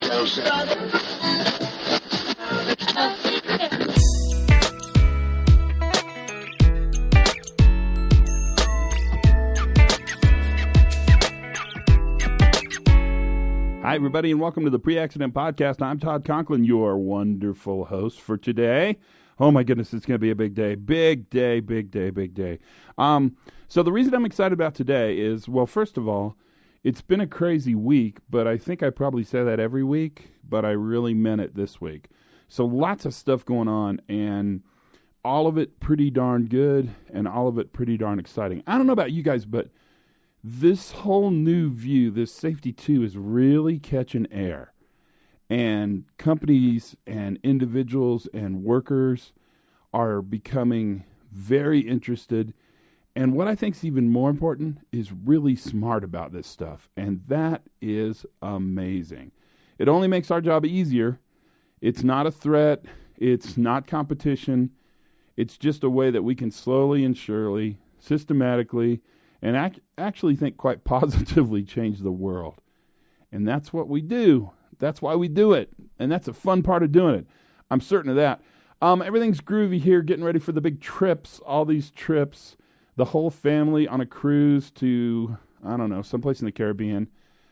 Hi, everybody, and welcome to the Pre-Accident Podcast. I'm Todd Conklin, your wonderful host for today. Oh, my goodness, it's going to be a big day. Big day, big day, big day. So the reason I'm excited about today is, well, first of all, it's been a crazy week, but I think I probably say that every week, but I really meant it this week. So lots of stuff going on, and all of it pretty darn good, and all of it pretty darn exciting. I don't know about you guys, but this whole new view, this Safety 2, is really catching air. And companies and individuals and workers are becoming very interested. And what I think is even more important is really smart about this stuff. And that is amazing. It only makes our job easier. It's not a threat. It's not competition. It's just a way that we can slowly and surely, systematically, and actually think quite positively change the world. And that's what we do. That's why we do it. And that's a fun part of doing it. I'm certain of that. Everything's groovy here, getting ready for the big trips, all these trips, the whole family on a cruise to, I don't know, someplace in the Caribbean,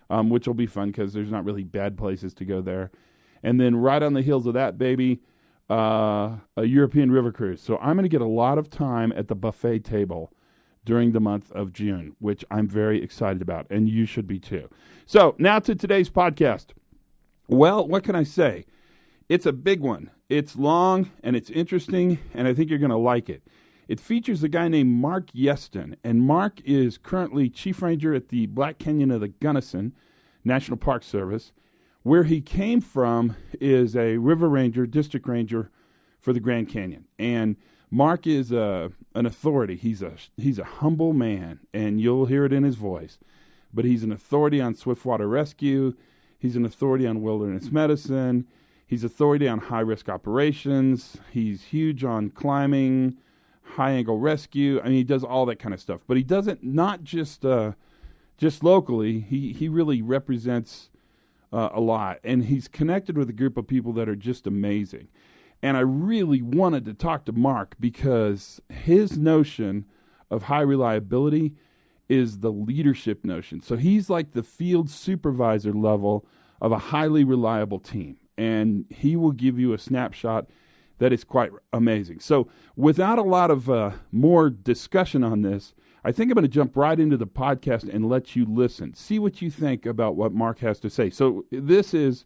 which will be fun because there's not really bad places to go there. And then right on the heels of that, baby, a European river cruise. So I'm going to get a lot of time at the buffet table during the month of June, which I'm very excited about, and you should be too. So now to today's podcast. Well, what can I say? It's a big one. It's long, and it's interesting, and I think you're going to like it. It features a guy named Marc Yeston, and Marc is currently Chief Ranger at the Black Canyon of the Gunnison National Park Service. Where he came from is a river ranger, district ranger for the Grand Canyon, and Marc is an authority. He's a humble man, and you'll hear it in his voice. But he's an authority on swiftwater rescue. He's an authority on wilderness medicine. He's authority on high-risk operations. He's huge on climbing, high-angle rescue. I mean, he does all that kind of stuff. But he does it not just locally. He really represents a lot. And he's connected with a group of people that are just amazing. And I really wanted to talk to Marc because his notion of high reliability is the leadership notion. So he's like the field supervisor level of a highly reliable team. And he will give you a snapshot that is quite amazing. So without a lot of more discussion on this, I think I'm going to jump right into the podcast and let you listen. See what you think about what Marc has to say. So this is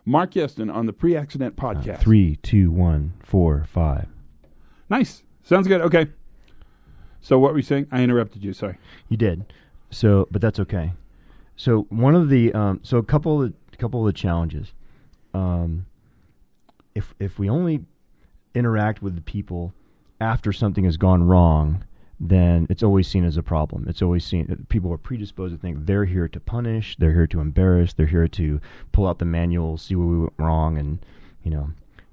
Marc Yeston on the Pre-Accident Podcast. 3, 2, 1, 4, 5. Nice. Sounds good. Okay. So what were you saying? I interrupted you. Sorry. You did. So, but that's okay. So one of the a couple of the challenges. If we only interact with the people after something has gone wrong, then it's always seen as a problem. It's always seen, people are predisposed to think they're here to punish, they're here to embarrass, they're here to pull out the manual, see where we went wrong, and,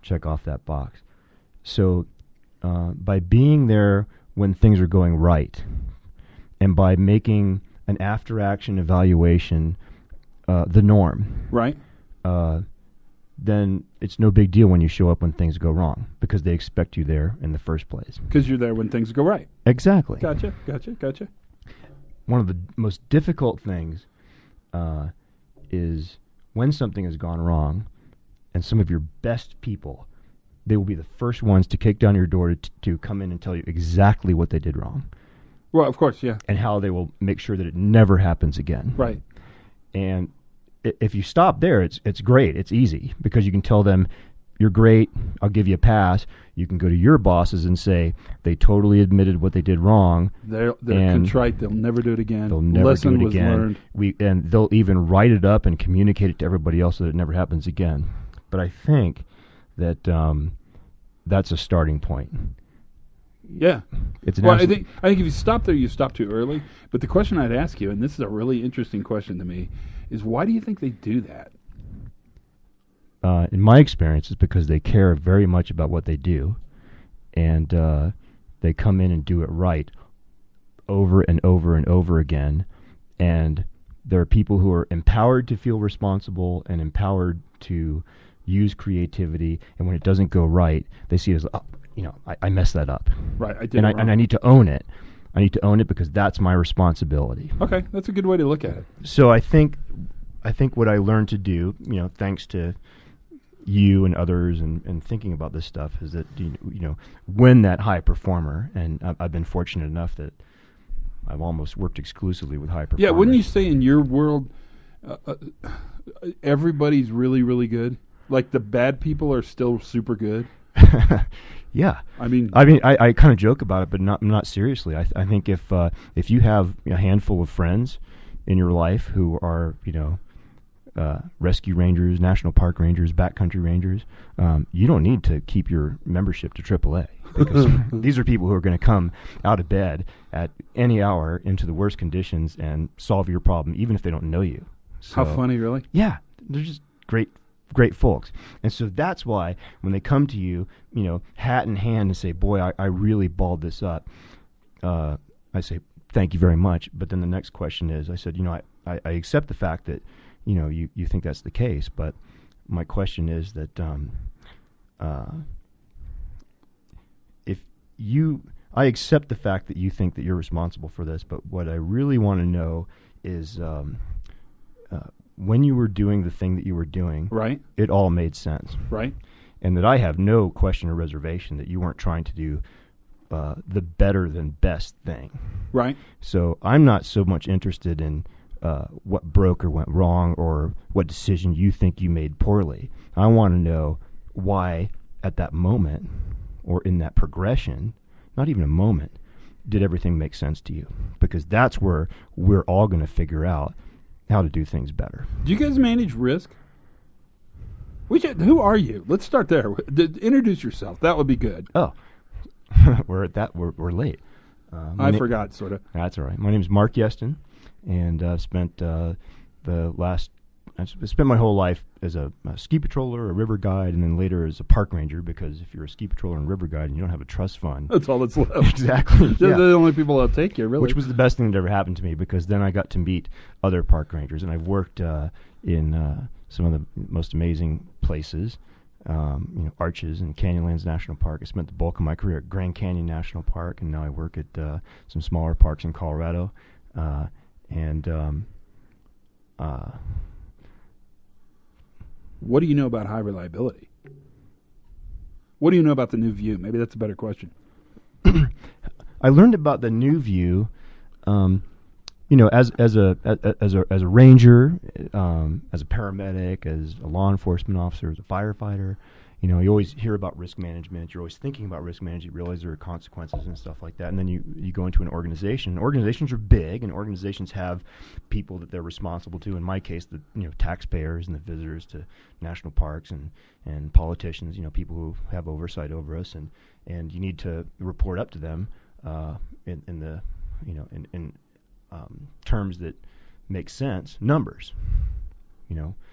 check off that box. So by being there when things are going right, and by making an after-action evaluation the norm, right? Then it's no big deal when you show up when things go wrong because they expect you there in the first place. Because you're there when things go right. Exactly. Gotcha. One of the most difficult things is when something has gone wrong and some of your best people, they will be the first ones to kick down your door to come in and tell you exactly what they did wrong. Well, of course, yeah. And how they will make sure that it never happens again. Right. And if you stop there, it's great. It's easy because you can tell them, you're great, I'll give you a pass. You can go to your bosses and say, they totally admitted what they did wrong. They're contrite. They'll never do it again. They'll never do it again. Learned. And they'll even write it up and communicate it to everybody else so that it never happens again. But I think that that's a starting point. Yeah. I think if you stop there, you stop too early. But the question I'd ask you, and this is a really interesting question to me, is why do you think they do that? In my experience, it's because they care very much about what they do, and they come in and do it right over and over and over again, and There are people who are empowered to feel responsible and empowered to use creativity, and when it doesn't go right, they see it as, oh, I messed that up. Right, I did and it wrong. And I need to own it. I need to own it because that's my responsibility. Okay, that's a good way to look at it. So I think what I learned to do, thanks to you and others and thinking about this stuff, is that when that high performer, and I've been fortunate enough that I've almost worked exclusively with high performers. Yeah, wouldn't you say in your world everybody's really, really good? Like the bad people are still super good? Yeah, I mean, I kind of joke about it, but not seriously. I think if you have a handful of friends in your life who are rescue rangers, national park rangers, backcountry rangers, you don't need to keep your membership to AAA, because these are people who are going to come out of bed at any hour into the worst conditions and solve your problem, even if they don't know you. So, how funny, really? Yeah, they're just great folks. And so that's why when they come to you, hat in hand, and say, boy, I really balled this up, I say, thank you very much. But then the next question is, I said, I accept the fact that, you think that's the case, but my question is that I accept the fact that you think that you're responsible for this, but what I really want to know is when you were doing the thing that you were doing, right, it all made sense. Right. And that I have no question or reservation that you weren't trying to do the better than best thing. Right. So I'm not so much interested in what broke or went wrong or what decision you think you made poorly. I want to know why at that moment or in that progression, not even a moment, did everything make sense to you? Because that's where we're all going to figure out how to do things better. Do you guys manage risk? Who are you? Let's start there. Introduce yourself. That would be good. Oh, we're late. I forgot, sort of. That's all right. My name is Marc Yeston, and I've spent I spent my whole life as a ski patroller, a river guide, and then later as a park ranger, because if you're a ski patroller and river guide and you don't have a trust fund... That's all that's left. Exactly. They're the only people that'll take you, really. Which was the best thing that ever happened to me, because then I got to meet other park rangers, and I've worked in some of the most amazing places, Arches and Canyonlands National Park. I spent the bulk of my career at Grand Canyon National Park, and now I work at some smaller parks in Colorado. What do you know about high reliability? What do you know about the new view? Maybe that's a better question. I learned about the new view, as a ranger, as a paramedic, as a law enforcement officer, as a firefighter. You always hear about risk management. You're always thinking about risk management. You realize there are consequences and stuff like that. And then you go into an organization. Organizations are big, and organizations have people that they're responsible to. In my case, the taxpayers and the visitors to national parks and politicians. People who have oversight over us, and you need to report up to them in terms that make sense. Numbers,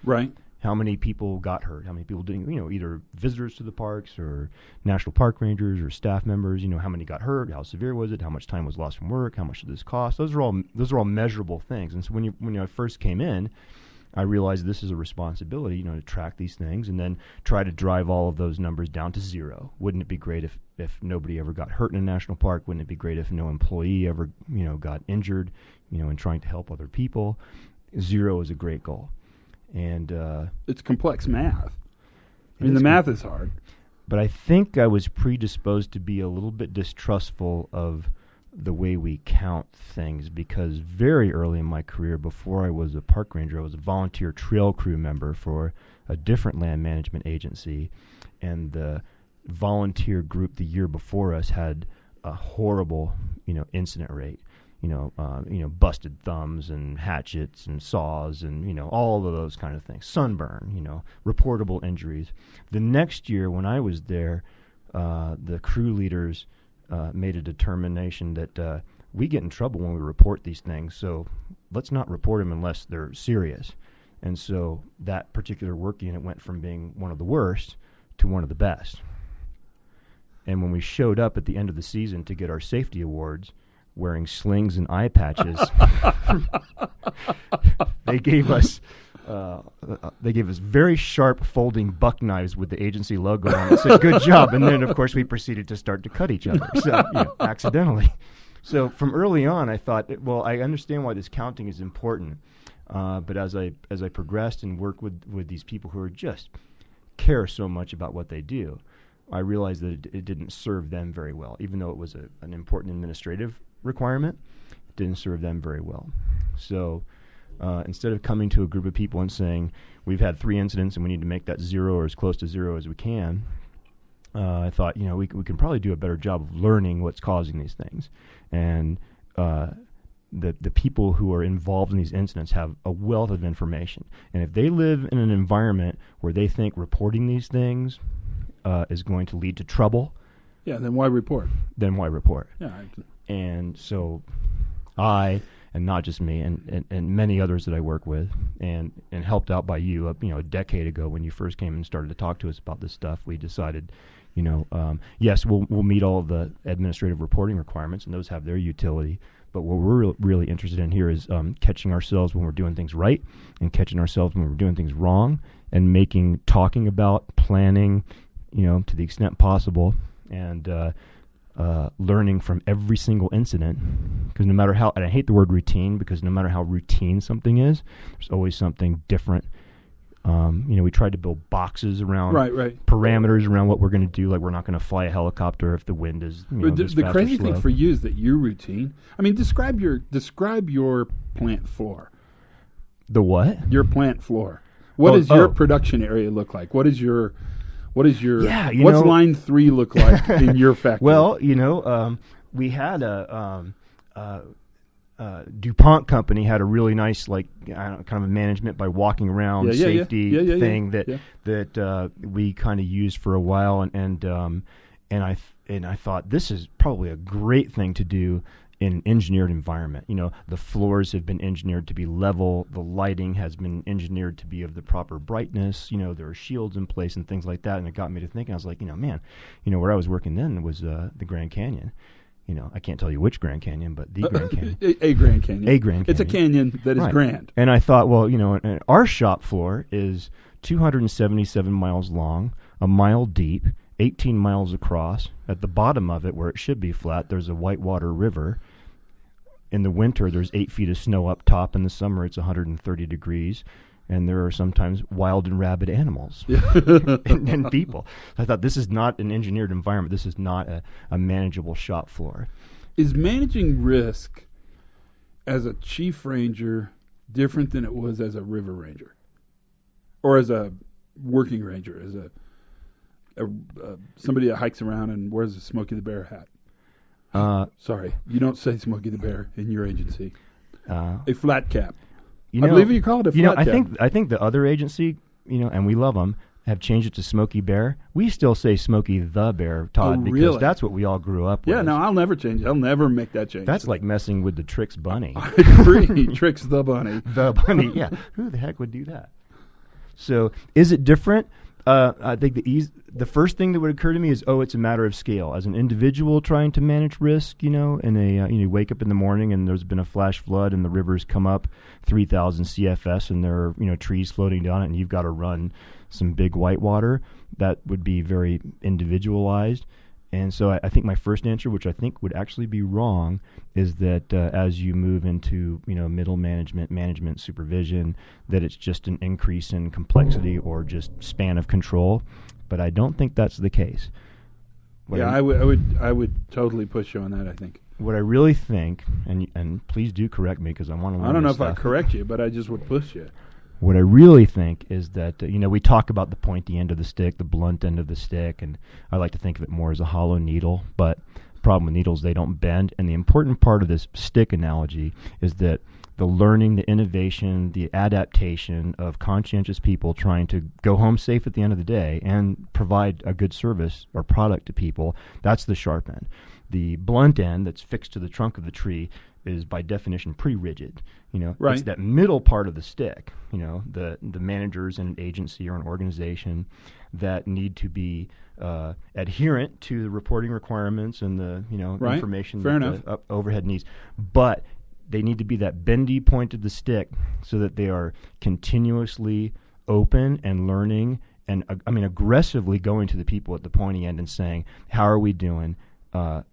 Right. How many people got hurt? How many people didn't? Either visitors to the parks or national park rangers or staff members. How many got hurt? How severe was it? How much time was lost from work? How much did this cost? Those are all measurable things. And so when I first came in, I realized this is a responsibility, to track these things and then try to drive all of those numbers down to zero. Wouldn't it be great if nobody ever got hurt in a national park? Wouldn't it be great if no employee ever got injured? In trying to help other people. Zero is a great goal. And it's complex math. I mean, the math is hard. But I think I was predisposed to be a little bit distrustful of the way we count things, because very early in my career, before I was a park ranger, I was a volunteer trail crew member for a different land management agency, and the volunteer group the year before us had a horrible, incident rate. Busted thumbs and hatchets and saws and, all of those kind of things. Sunburn, reportable injuries. The next year when I was there, the crew leaders made a determination that we get in trouble when we report these things, so let's not report them unless they're serious. And so that particular work unit went from being one of the worst to one of the best. And when we showed up at the end of the season to get our safety awards, wearing slings and eye patches. They gave us very sharp folding buck knives with the agency logo on it. It said, "Good job." And then, of course, we proceeded to start to cut each other, so, accidentally. So from early on, I thought, well, I understand why this counting is important. But as I progressed and worked with these people who are just care so much about what they do, I realized that it didn't serve them very well. Even though it was an important administrative requirement, it didn't serve them very well. So instead of coming to a group of people and saying, we've had 3 incidents and we need to make that 0 or as close to 0 as we can, I thought, we can probably do a better job of learning what's causing these things. And the people who are involved in these incidents have a wealth of information. And if they live in an environment where they think reporting these things is going to lead to trouble, then why report? Yeah. And so I, and not just me, and many others that I work with, and helped out by you, a decade ago when you first came and started to talk to us about this stuff, we decided, yes, we'll meet all of the administrative reporting requirements, and those have their utility. But what we're really interested in here is catching ourselves when we're doing things right, and catching ourselves when we're doing things wrong, and talking about, planning, to the extent possible, and learning from every single incident. Because no matter how, and I hate the word routine, because no matter how routine something is, there's always something different. We tried to build boxes around parameters around what we're going to do. Like, we're not going to fly a helicopter if the wind is the crazy thing for you is that your routine. I mean, describe your plant floor. The what? Your plant floor. What does your production area look like? What is your what's line 3 look like in your factory? Well, we had DuPont company had a really nice, kind of a management by walking around safety thing that we kind of used for a while, and I thought this is probably a great thing to do in an engineered environment. The floors have been engineered to be level, the lighting has been engineered to be of the proper brightness. There are shields in place and things like that, and it got me to thinking. I was like, where I was working then was the Grand Canyon. I can't tell you which Grand Canyon, but the Grand Canyon. A Grand Canyon. A Grand Canyon. It's a canyon that is grand. And I thought, well, our shop floor is 277 miles long, a mile deep, 18 miles across. At the bottom of it, where it should be flat, there's a whitewater river. In the winter, there's 8 feet of snow up top. In the summer, it's 130 degrees. And there are sometimes wild and rabid animals and people. I thought, this is not an engineered environment. This is not a manageable shop floor. Is managing risk as a chief ranger different than it was as a river ranger? Or as a working ranger, as somebody that hikes around and wears a Smokey the Bear hat? Sorry, you don't say Smokey the Bear in your agency. A flat cap. I believe you call it a flat cap. I think the other agency, and we love them, have changed it to Smokey Bear. We still say Smokey the Bear, Todd, because that's what we all grew up with. Yeah, no, I'll never change it. I'll never make that change. That's like messing with the Trix bunny. I agree. Trix the bunny. The bunny, yeah. Who the heck would do that? So, is it different? I think the first thing that would occur to me is, it's a matter of scale. As an individual trying to manage risk, and you wake up in the morning and there's been a flash flood and the rivers come up 3,000 CFS and there are trees floating down it, and you've got to run some big whitewater. That would be very individualized. And so I think my first answer, which I think would actually be wrong, is that as you move into middle management supervision, that it's just an increase in complexity or just span of control. But I don't think that's the case. I would totally push you on that. I think what I really think, and please do correct me because I want to learn. I don't know if I correct you, but I just would push you. What I really think is that, we talk about the pointy end of the stick, the blunt end of the stick, and I like to think of it more as a hollow needle. But the problem with needles, they don't bend. And the important part of this stick analogy is that the learning, the innovation, the adaptation of conscientious people trying to go home safe at the end of the day and provide a good service or product to people, that's the sharp end. The blunt end that's fixed to the trunk of the tree is by definition pretty rigid. Right. It's that middle part of the stick. The managers in an agency or an organization that need to be adherent to the reporting requirements and the Right. information Fair that enough. the overhead needs, but they need to be that bendy point of the stick so that they are continuously open and learning and aggressively going to the people at the pointy end and saying, how are we doing?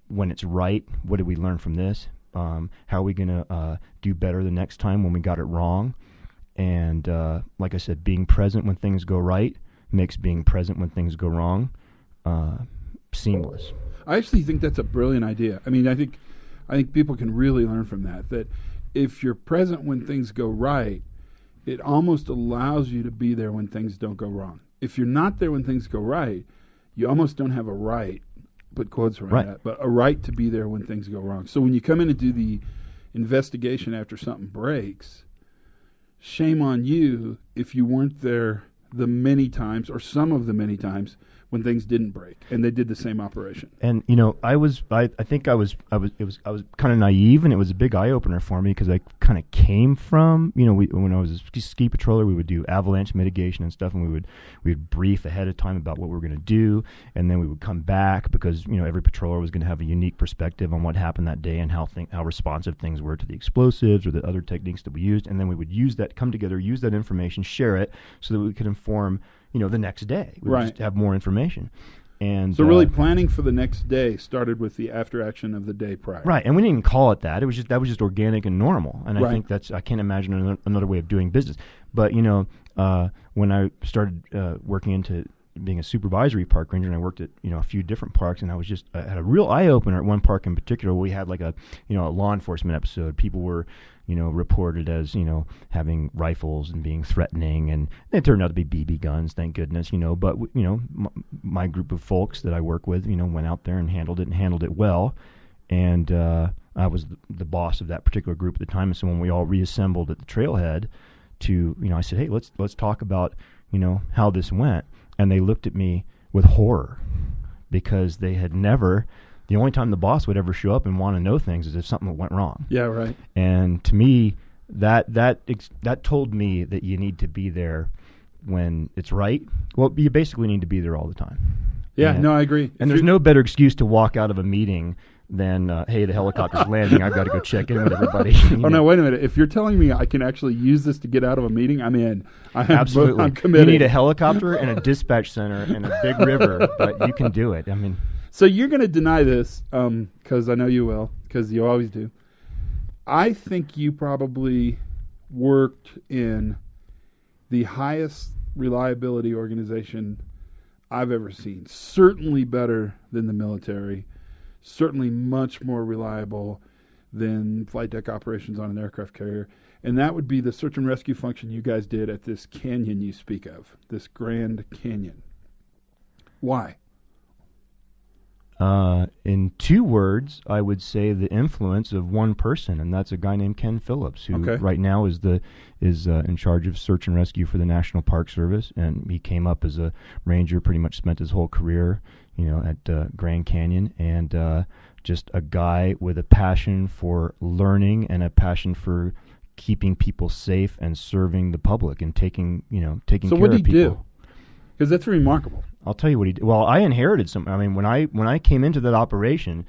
When it's right, what did we learn from this? How are we going to do better the next time when we got it wrong? And like I said, being present when things go right makes being present when things go wrong seamless. I actually think that's a brilliant idea. I mean, I think people can really learn from that. That if you're present when things go right, it almost allows you to be there when things don't go wrong. If you're not there when things go right, you almost don't have a right, put quotes around that, but a right to be there when things go wrong. So when you come in and do the investigation after something breaks, shame on you if you weren't there the many times or some of the many times when things didn't break and they did the same operation. And I think I was kind of naive, and it was a big eye opener for me because I kind of came from when I was a ski patroller, we would do avalanche mitigation and stuff, and we would brief ahead of time about what we were going to do, and then we would come back because every patroller was going to have a unique perspective on what happened that day and how responsive things were to the explosives or the other techniques that we used, and then we would use that information, share it so that we could inform the next day. We would just have more information. And so really planning for the next day started with the after action of the day prior. Right, and we didn't even call it that. That was just organic and normal. And Right. I think I can't imagine another way of doing business. But when I started working into being a supervisory park ranger, and I worked at a few different parks, and I had a real eye opener at one park in particular where we had like a law enforcement episode. People were reported as having rifles and being threatening, and it turned out to be BB guns, thank goodness. But my group of folks that I work with went out there and handled it well, and I was the boss of that particular group at the time. And so when we all reassembled at the trailhead, I said, hey, let's talk about how this went. And they looked at me with horror because they had never. The only time the boss would ever show up and want to know things is if something went wrong. Yeah, right. And to me, that told me that you need to be there when it's right. Well, you basically need to be there all the time. Yeah, I agree. And there's no better excuse to walk out of a meeting than, hey, the helicopter's landing. I've got to go check in with everybody. No, wait a minute. If you're telling me I can actually use this to get out of a meeting, I'm in. Absolutely. I'm committed. You need a helicopter and a dispatch center and a big river, but you can do it. I mean, so you're going to deny this because I know you will, because you always do. I think you probably worked in the highest reliability organization I've ever seen. Certainly better than the military. Certainly much more reliable than flight deck operations on an aircraft carrier. And that would be the search and rescue function you guys did at this canyon you speak of, this Grand Canyon. Why? In two words, I would say the influence of one person, and that's a guy named Ken Phillips, who right now is in charge of search and rescue for the National Park Service. And he came up as a ranger, pretty much spent his whole career, at Grand Canyon, and just a guy with a passion for learning and a passion for keeping people safe and serving the public and taking care of people. So what did he do? Because that's remarkable. I'll tell you what he did. Well, I inherited some. I mean, when I came into that operation,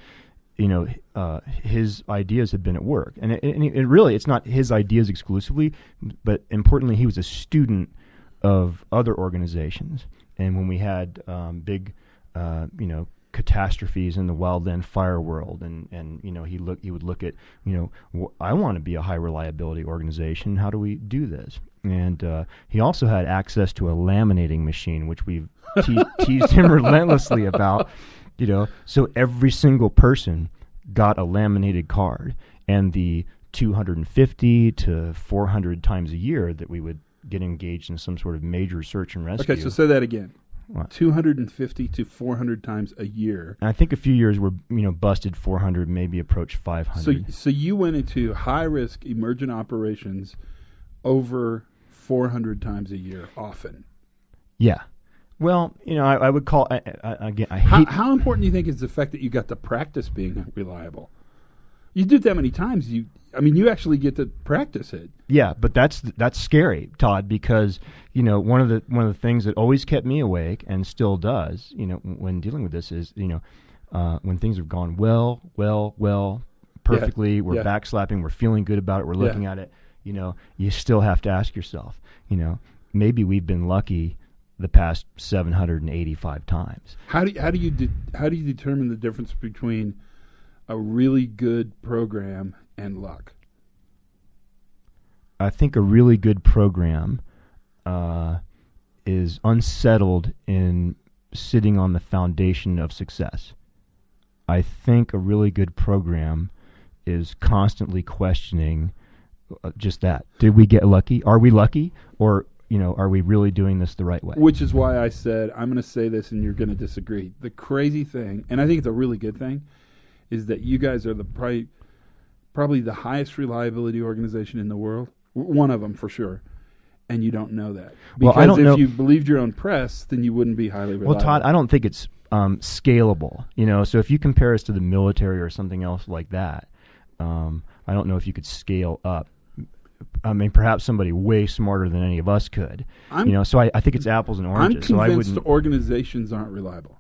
his ideas had been at work, and it really, it's not his ideas exclusively, but importantly, he was a student of other organizations. And when we had big, catastrophes in the wildland fire world, and he would look at, I want to be a high reliability organization. How do we do this? And he also had access to a laminating machine, which we've teased him relentlessly about. So every single person got a laminated card, and the 250 to 400 times a year that we would get engaged in some sort of major search and rescue. Okay, so say that again. What? 250 to 400 times a year. And I think a few years were, busted 400, maybe approached 500. So you went into high-risk emergent operations over 400 times a year, often. Yeah. Well, I would call, again, I hate... How important do you think is the fact that you got to practice being reliable? You do it that many times, you actually get to practice it. Yeah, but that's scary, Todd, because one of the things that always kept me awake and still does, when dealing with this is, when things have gone well, perfectly, we're backslapping, we're feeling good about it, we're looking at it, you still have to ask yourself, maybe we've been lucky the past 785 times. How do you determine the difference between a really good program and luck? I think a really good program is unsettled in sitting on the foundation of success. I think a really good program is constantly questioning just that. Did we get lucky? Are we lucky? Or, are we really doing this the right way? Which is why I said, I'm going to say this and you're going to disagree. The crazy thing, and I think it's a really good thing, is that you guys are probably the highest reliability organization in the world. One of them for sure. And you don't know that. Because well, I don't know. If you believed your own press, then you wouldn't be highly reliable. Well, Todd, I don't think it's scalable. So if you compare us to the military or something else like that, I don't know if you could scale up. I mean, perhaps somebody way smarter than any of us could. So I think it's apples and oranges. I'm convinced organizations aren't reliable.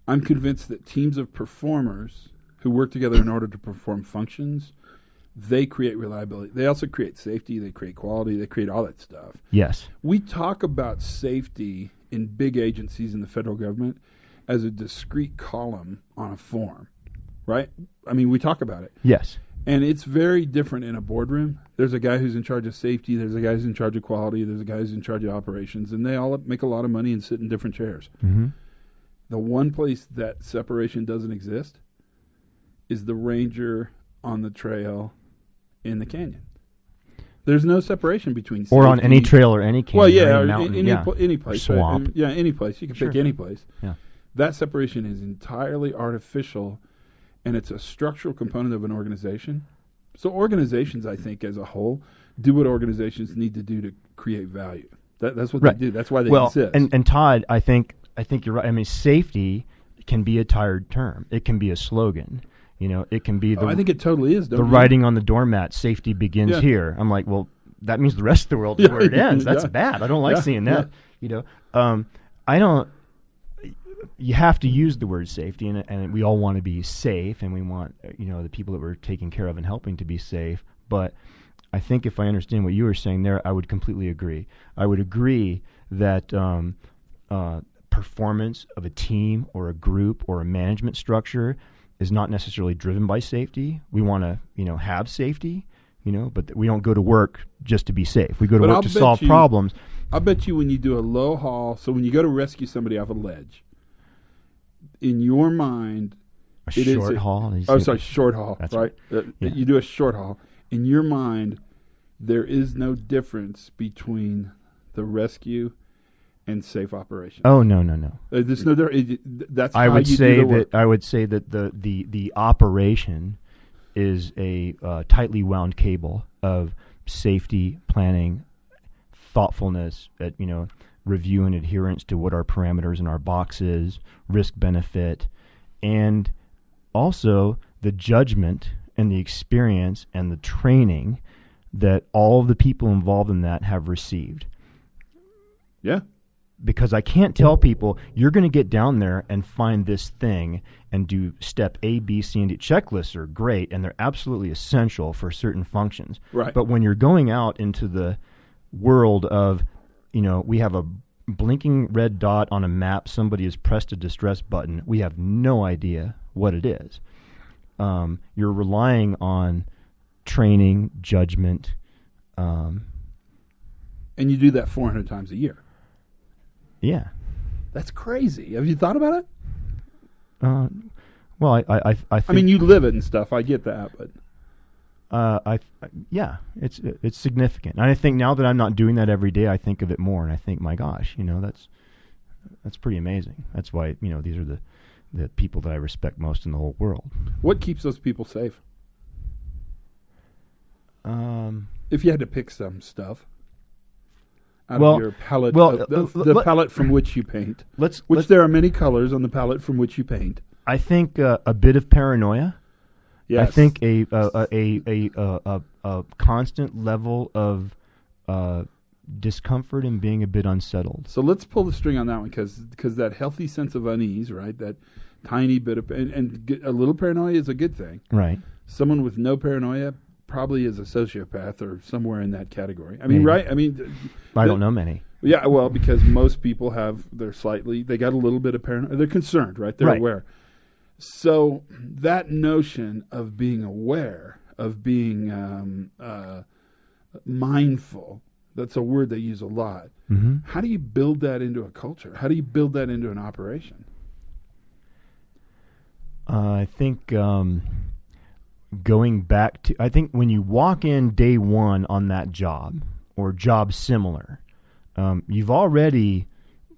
I'm convinced that teams of performers who work together in order to perform functions, they create reliability. They also create safety. They create quality. They create all that stuff. Yes. We talk about safety in big agencies in the federal government as a discrete column on a form, right? I mean, we talk about it. Yes. And it's very different in a boardroom. There's a guy who's in charge of safety. There's a guy who's in charge of quality. There's a guy who's in charge of operations. And they all make a lot of money and sit in different chairs. Mm-hmm. The one place that separation doesn't exist is the ranger on the trail in the canyon. There's no separation between safety. Or on any trail or any canyon. Well, yeah, or or mountain, any place. Swamp. Right? Any place. You can pick any place. Yeah. That separation is entirely artificial, and it's a structural component of an organization. So organizations, I think, as a whole, do what organizations need to do to create value. That's what they do. That's why they exist. And Todd, I think you're right. I mean, safety can be a tired term. It can be a slogan. It can be I think it totally is. The writing on the doormat, safety begins here. I'm like, well, that means the rest of the world is where it ends. That's bad. I don't like seeing that. I don't. You have to use the word safety, and we all want to be safe, and we want the people that we're taking care of and helping to be safe. But I think if I understand what you were saying there, I would completely agree. I would agree that performance of a team or a group or a management structure is not necessarily driven by safety. We want to have safety, but we don't go to work just to be safe. We go to work to solve problems. I bet you when you do a low haul, so when you go to rescue somebody off a ledge, in your mind, short haul. Short haul, right? You do a short haul. In your mind, there is no difference between the rescue and safe operations. Oh no. There's no. That's I how would you say do the that work. I would say that the operation is a tightly wound cable of safety, planning, thoughtfulness, review and adherence to what our parameters in our box is, risk benefit, and also the judgment and the experience and the training that all of the people involved in that have received. Yeah. Because I can't tell people, you're going to get down there and find this thing and do step A, B, C, and D. Checklists are great, and they're absolutely essential for certain functions. Right. But when you're going out into the world of, we have a blinking red dot on a map, somebody has pressed a distress button, we have no idea what it is. You're relying on training, judgment. And you do that 400 times a year. Yeah. That's crazy. Have you thought about it? Well, I think, I mean, you live it and stuff. I get that, but yeah, it's significant. And I think now that I'm not doing that every day, I think of it more, and I think, my gosh, that's pretty amazing. That's why these are the people that I respect most in the whole world. What keeps those people safe? If you had to pick some stuff out of your palette, the palette from which you paint, there are many colors on the palette from which you paint. I think a bit of paranoia. Yes. I think a constant level of discomfort and being a bit unsettled. So let's pull the string on that one because that healthy sense of unease, right? That tiny bit of and a little paranoia is a good thing. Right. Someone with no paranoia probably is a sociopath or somewhere in that category. I mean, Maybe. right? I mean, I don't know many. Yeah, well, because most people they got a little bit of paranoia. They're concerned, right? They're aware. So that notion of being aware, of being mindful, that's a word they use a lot. Mm-hmm. How do you build that into a culture? How do you build that into an operation? I think going back to, I think when you walk in day one on that job or job similar, you've already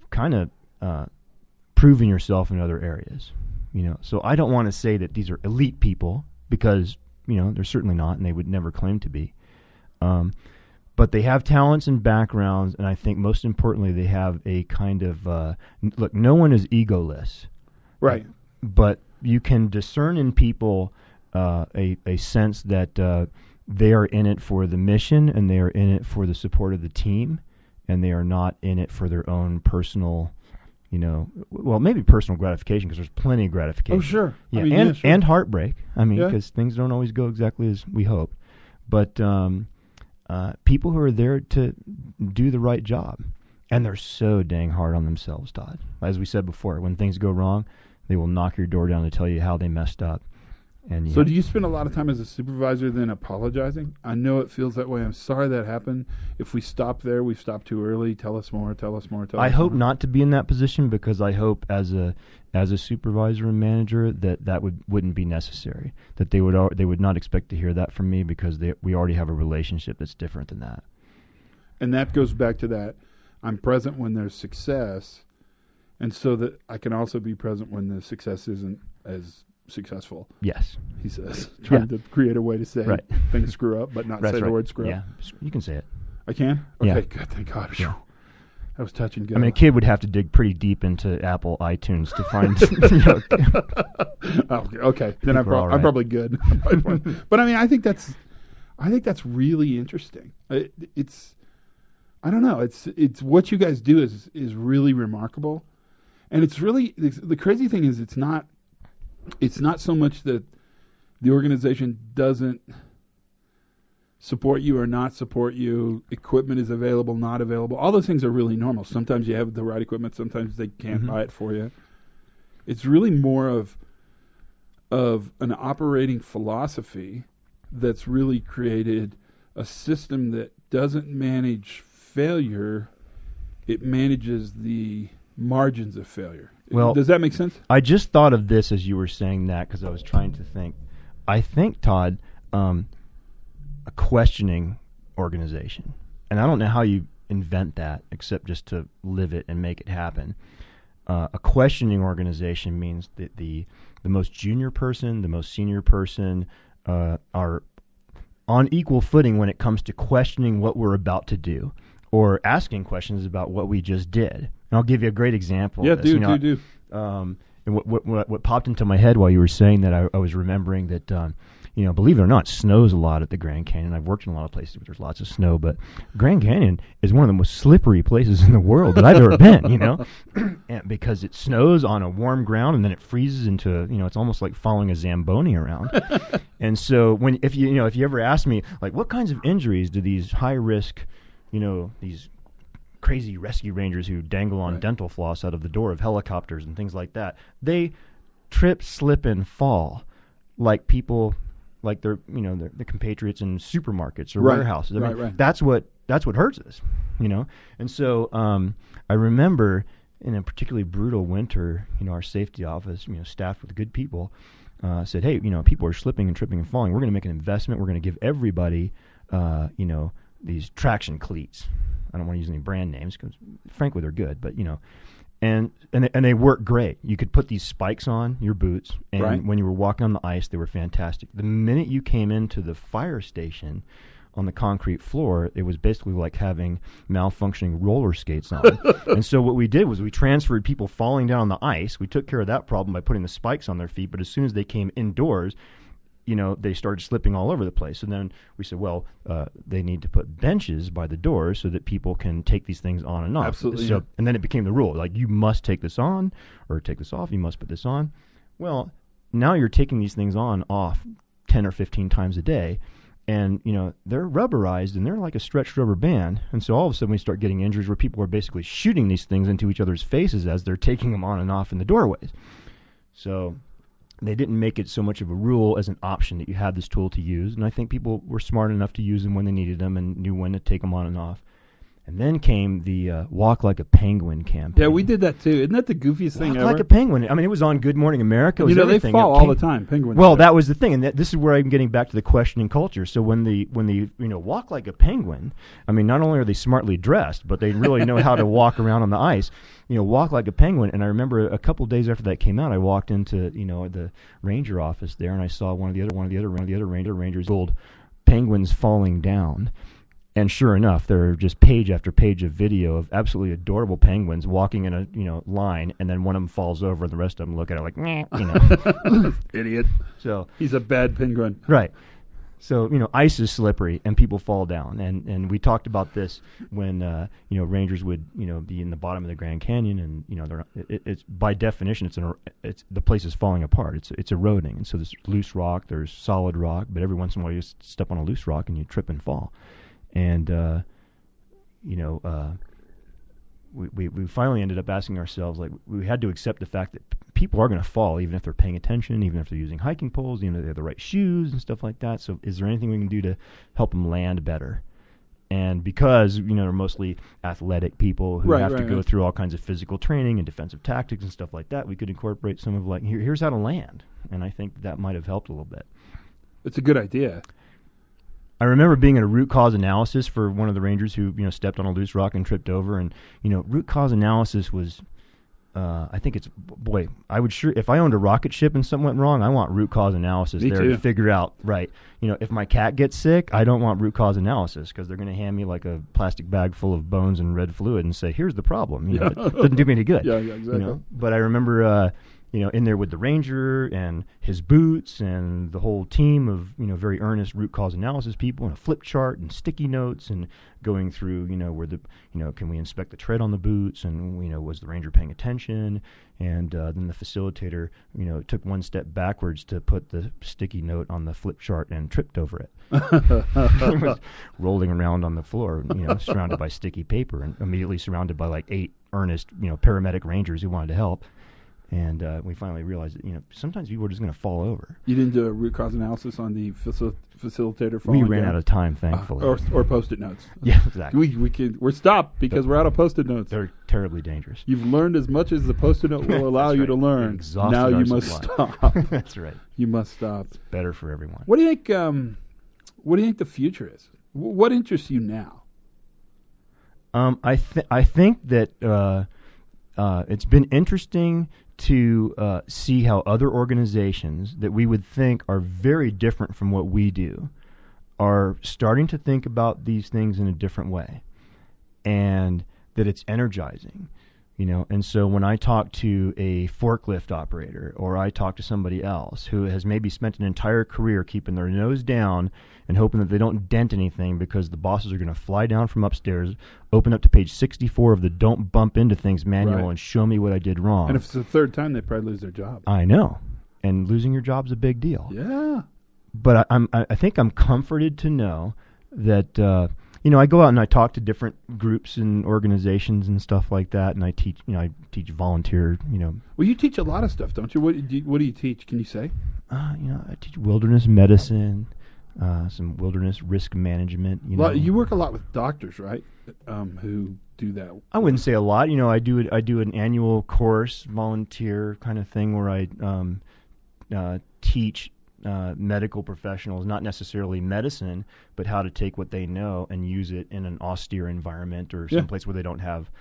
kind of proven yourself in other areas. So I don't want to say that these are elite people because, they're certainly not, and they would never claim to be. But they have talents and backgrounds, and I think most importantly, they have a kind of, look, no one is egoless. Right. But you can discern in people a sense that they are in it for the mission, and they are in it for the support of the team, and they are not in it for their own personal, maybe personal gratification, because there's plenty of gratification. Oh, sure. Yeah, sure. and heartbreak. Because things don't always go exactly as we hope. But people who are there to do the right job, and they're so dang hard on themselves, Todd. As we said before, when things go wrong, they will knock your door down to tell you how they messed up. And so do you spend a lot of time as a supervisor then apologizing? I know it feels that way. I'm sorry that happened. If we stop there, we've stopped too early. Tell us more. I hope not to be in that position, because I hope as a supervisor and manager that wouldn't be necessary. That they would not expect to hear that from me, because we already have a relationship that's different than that. And that goes back to that. I'm present when there's success, and so that I can also be present when the success isn't as successful. Yes. He says, trying to create a way to say things screw up, but not say the word screw up. Yeah, you can say it. I can? Okay, yeah. Good, thank God. Yeah. That was touch and go. A kid would have to dig pretty deep into Apple iTunes to find. Okay. Then I'm probably good. But I think that's really interesting. It's I don't know. It's what you guys do is really remarkable, and it's really the crazy thing is it's not so much that the organization doesn't support you or not support you. Equipment is available, not available. All those things are really normal. Sometimes you have the right equipment. Sometimes they can't buy it for you. It's really more of an operating philosophy that's really created a system that doesn't manage failure. It manages the margins of failure. Well, does that make sense? I just thought of this as you were saying that, because I was trying to think. I think, Todd, a questioning organization, and I don't know how you invent that except just to live it and make it happen. A questioning organization means that the most junior person, the most senior person are on equal footing when it comes to questioning what we're about to do or asking questions about what we just did. And I'll give you a great example. Yeah, of this. do. And what popped into my head while you were saying that, I was remembering that, believe it or not, snows a lot at the Grand Canyon. I've worked in a lot of places where there's lots of snow, but Grand Canyon is one of the most slippery places in the world that I've ever been, and because it snows on a warm ground and then it freezes into, it's almost like following a Zamboni around. And so if you ever ask me, like, what kinds of injuries do these high risk, these crazy rescue rangers who dangle on dental floss out of the door of helicopters and things like that, they trip, slip, and fall like people, like they're the compatriots in supermarkets or warehouses. Right. That's what hurts us, And so I remember in a particularly brutal winter, our safety office, staffed with good people, said, hey, people are slipping and tripping and falling. We're going to make an investment. We're going to give everybody, these traction cleats. I don't want to use any brand names because, frankly, they're good. But and they work great. You could put these spikes on your boots, and when you were walking on the ice, they were fantastic. The minute you came into the fire station on the concrete floor, it was basically like having malfunctioning roller skates on. And so what we did was we transferred people falling down on the ice. We took care of that problem by putting the spikes on their feet. But as soon as they came indoors, they started slipping all over the place. And then we said, well, they need to put benches by the doors so that people can take these things on and off. Absolutely. So, and then it became the rule, like, you must take this on or take this off. You must put this on. Well, now you're taking these things on, off 10 or 15 times a day. And, they're rubberized, and they're like a stretched rubber band. And so all of a sudden we start getting injuries where people are basically shooting these things into each other's faces as they're taking them on and off in the doorways. So they didn't make it so much of a rule as an option that you had this tool to use. And I think people were smart enough to use them when they needed them and knew when to take them on and off. And then came the Walk Like a Penguin campaign. Yeah, we did that too. Isn't that the goofiest thing ever? Walk Like a Penguin. I mean, it was on Good Morning America. It was they everything. fall all the time, penguins. Well, that was the thing. And this is where I'm getting back to the questioning culture. So when they walk like a penguin, I mean, not only are they smartly dressed, but they really know how to walk around on the ice. Walk like a penguin. And I remember a couple of days after that came out, I walked into, the ranger office there, and I saw one of the other rangers gold penguins falling down. And sure enough, there are just page after page of video of absolutely adorable penguins walking in a line, and then one of them falls over, and the rest of them look at it like, idiot. So he's a bad penguin, right? So ice is slippery, and people fall down, and we talked about this when rangers would be in the bottom of the Grand Canyon, and it's by definition it's the place is falling apart. It's eroding, and so there's loose rock, there's solid rock, but every once in a while you step on a loose rock and you trip and fall. And, we finally ended up asking ourselves, like, we had to accept the fact that people are going to fall, even if they're paying attention, even if they're using hiking poles, even if they have the right shoes and stuff like that. So is there anything we can do to help them land better? And because, they're mostly athletic people who have to go through all kinds of physical training and defensive tactics and stuff like that, we could incorporate some of, like, here's how to land. And I think that might have helped a little bit. It's a good idea. I remember being at a root cause analysis for one of the rangers who, stepped on a loose rock and tripped over. And, root cause analysis was, I think it's, boy, I would sure, if I owned a rocket ship and something went wrong, I want root cause analysis to figure out, right. If my cat gets sick, I don't want root cause analysis because they're going to hand me like a plastic bag full of bones and red fluid and say, here's the problem. It doesn't do me any good. Yeah, exactly. But I remember, in there with the ranger and his boots and the whole team of, very earnest root cause analysis people and a flip chart and sticky notes and going through, where the, can we inspect the tread on the boots and, was the ranger paying attention? And then the facilitator, took one step backwards to put the sticky note on the flip chart and tripped over it. He was rolling around on the floor, surrounded by sticky paper and immediately surrounded by like 8 earnest, paramedic rangers who wanted to help. And we finally realized that, sometimes people are just going to fall over. You didn't do a root cause analysis on the facilitator falling We ran down? out of time, thankfully. Or Post-it notes. Yeah, exactly. We're stopped because we're out of Post-it notes. They're terribly dangerous. You've learned as much as the Post-it note will allow you to learn. Now you must stop. That's right. You must stop. It's better for everyone. What do you think? What do you think the future is? What interests you now? I think that it's been interesting to see how other organizations that we would think are very different from what we do are starting to think about these things in a different way, and that it's energizing. And so when I talk to a forklift operator or I talk to somebody else who has maybe spent an entire career keeping their nose down and hoping that they don't dent anything because the bosses are going to fly down from upstairs, open up to page 64 of the Don't Bump Into Things manual and show me what I did wrong. And if it's the third time, they probably lose their job. I know. And losing your job's a big deal. Yeah. But I think I'm comforted to know that I go out and I talk to different groups and organizations and stuff like that, and I teach. I teach volunteer. Well, you teach a lot of stuff, don't you? What do you teach? Can you say? I teach wilderness medicine, some wilderness risk management. You work a lot with doctors, right? Who do that? I wouldn't say a lot. I do an annual course, volunteer kind of thing, where I teach medical professionals, not necessarily medicine, but how to take what they know and use it in an austere environment or someplace where they don't have,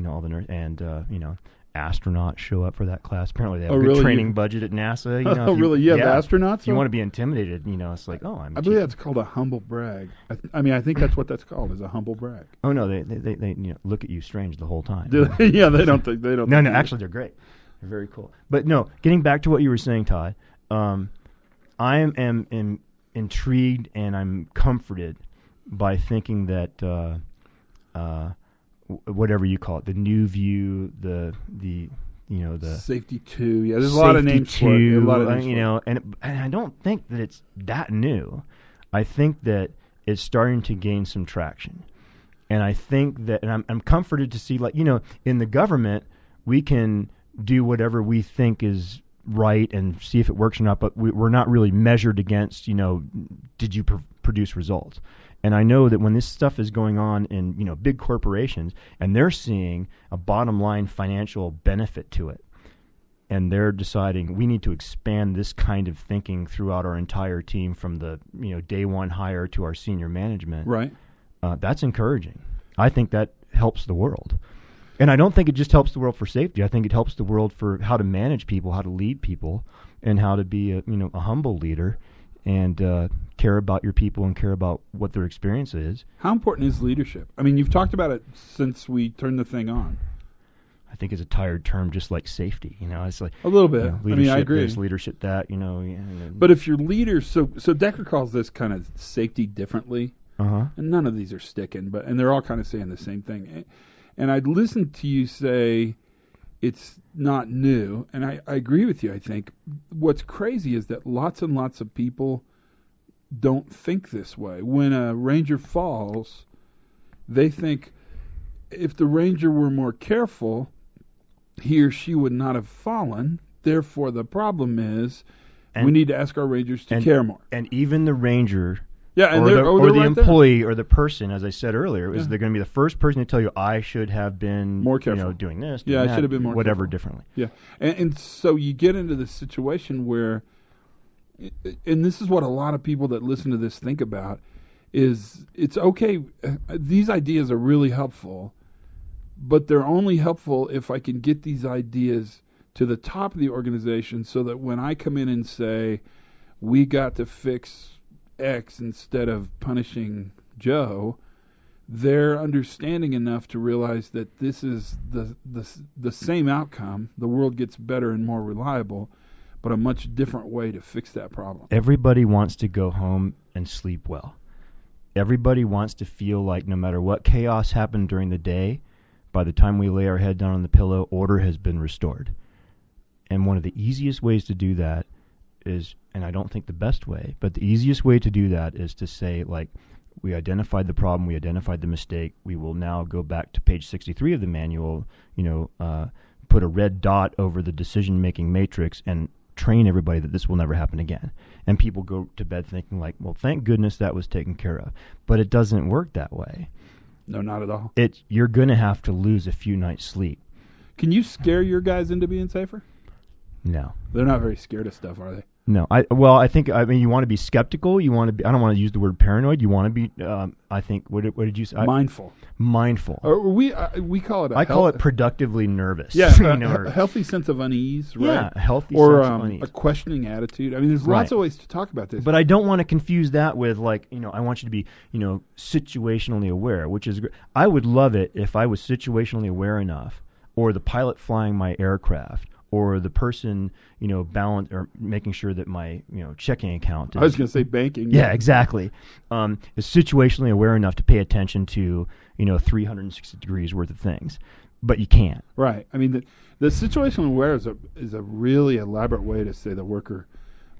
all the astronauts show up for that class. Apparently, they have a good training budget at NASA. Really? You have astronauts? If you want to be intimidated, it's like, I believe that's called a humble brag. I think that's what that's called, is a humble brag. Oh no, they look at you strange the whole time. Yeah, they don't think. No, actually, they're great. They're very cool. But no, getting back to what you were saying, Todd. I am intrigued and I'm comforted by thinking that whatever you call it, the new view, the Safety 2. Yeah, there's a lot of names for it. A lot of names and I don't think that it's that new. I think that it's starting to gain some traction. And I think that, and I'm comforted to see, like, in the government, we can do whatever we think is right and see if it works or not, but we're not really measured against, did you produce results? And I know that when this stuff is going on in, big corporations, and they're seeing a bottom line financial benefit to it, and they're deciding we need to expand this kind of thinking throughout our entire team from the, day one hire to our senior management. Right. That's encouraging. I think that helps the world. And I don't think it just helps the world for safety. I think it helps the world for how to manage people, how to lead people, and how to be a humble leader and care about your people and care about what their experience is. How important is leadership? I mean, you've talked about it since we turned the thing on. I think it's a tired term, just like safety. It's like a little bit. Leadership I agree. This, leadership that. But if your leaders, so Decker calls this kind of safety differently. And none of these are sticking, and they're all kind of saying the same thing. And I'd listen to you say it's not new, and I agree with you. I think what's crazy is that lots and lots of people don't think this way. When a ranger falls, they think if the ranger were more careful, he or she would not have fallen. Therefore, the problem is we need to ask our rangers to care more. And even the ranger... Yeah, and or the right employee there. Or the person, as I said earlier, is they're going to be the first person to tell you, I should have been more careful, doing this, I should have been more whatever careful. Differently. Yeah, and so you get into this situation where, and this is what a lot of people that listen to this think about, is it's okay. These ideas are really helpful, but they're only helpful if I can get these ideas to the top of the organization, so that when I come in and say, we got to fix X instead of punishing Joe, they're understanding enough to realize that this is the same outcome. The world gets better and more reliable, but a much different way to fix that problem. Everybody wants to go home and sleep well. Everybody wants to feel like no matter what chaos happened during the day, by the time we lay our head down on the pillow, order has been restored. And one of the easiest ways to do that is, and I don't think the best way, but the easiest way to do that is to say, like, we identified the problem, we identified the mistake, we will now go back to page 63 of the manual, put a red dot over the decision-making matrix and train everybody that this will never happen again. And people go to bed thinking like, well, thank goodness that was taken care of. But it doesn't work that way. No, not at all. You're going to have to lose a few nights' sleep. Can you scare your guys into being safer? No. They're not very scared of stuff, are they? No. I mean, you want to be skeptical. You want to be, I don't want to use the word paranoid. You want to be, I think, what did you say? Mindful. Mindful. We call it call it productively nervous. Yeah, a healthy sense of unease, right? Yeah, a healthy sense of unease. A questioning attitude. I mean, there's lots of ways to talk about this. But I don't want to confuse that with, like, I want you to be, situationally aware, which is, I would love it if I was situationally aware enough, or the pilot flying my aircraft, or the person, balance or making sure that my, checking account is, I was going to say banking. Yeah, exactly. Is situationally aware enough to pay attention to, 360 degrees worth of things. But you can't. Right. I mean, the situational aware is a really elaborate way to say the worker